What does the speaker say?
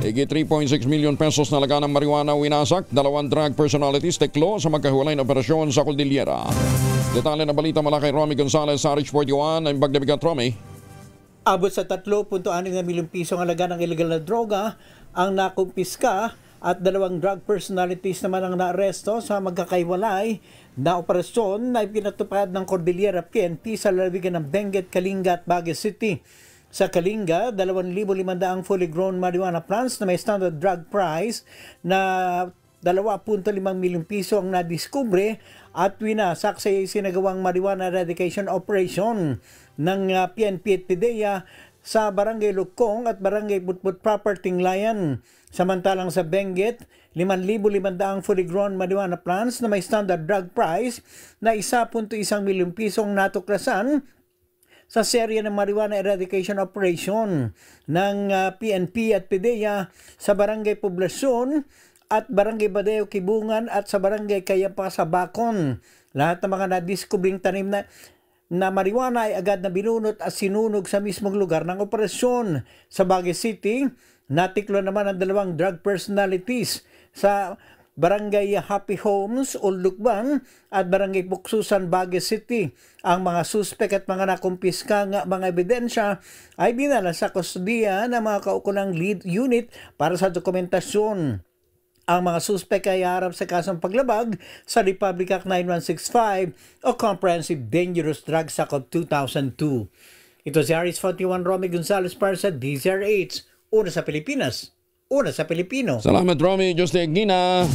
Higit 3.6 million pesos na laga ng marijuana winasak, 2 drug personalities teklo sa magkahiwalay na operasyon sa Cordillera. Detalye na balita mula kay Romy Gonzalez sa RH41 ng Bagdabigat. Romy. Abot sa 3.6 milyong piso ang halaga ng illegal na droga ang nakumpiska at 2 drug personalities naman ang naaresto sa magkakaiwalay na operasyon na ipinatupad ng Cordillera PNP sa lalawigan ng Benguet, Kalinga at Baguio City. Sa Kalinga, 2,500 fully grown marijuana plants na may standard drug price na 2.5 milyong piso ang nadiskubre at winasak sa sinagawang marijuana eradication operation ng PNP at PDEA sa Barangay Lukong at Barangay Butbut Proper Tinglayan. Samantalang sa Benguet, 5,500 fully grown marijuana plants na may standard drug price na 1.1 milyong piso ang natuklasan sa serye ng marijuana eradication operation ng PNP at PDEA sa Barangay Poblasyon at Barangay Badeo Kibungan at sa Barangay Kayapa sa Bacon. Lahat ng mga nadiskubring tanim na marijuana ay agad na binunot at sinunog sa mismong lugar ng operasyon. Sa Baguio City, natiklo naman ang 2 drug personalities sa Barangay Happy Homes, Ulukban at Barangay Buksusan, Baguio City. Ang mga suspek at mga nakumpiska nga mga ebidensya ay dinala sa kustudiya ng mga kaukulang lead unit para sa dokumentasyon. Ang mga suspek ay harap sa kasong paglabag sa Republic Act 9165 o Comprehensive Dangerous Drugs Act of 2002. Ito si RH41 Romy Gonzalez para sa DZRH. Una sa Pilipinas, una sa Pilipino. Salamat Romy, Diyos Gina.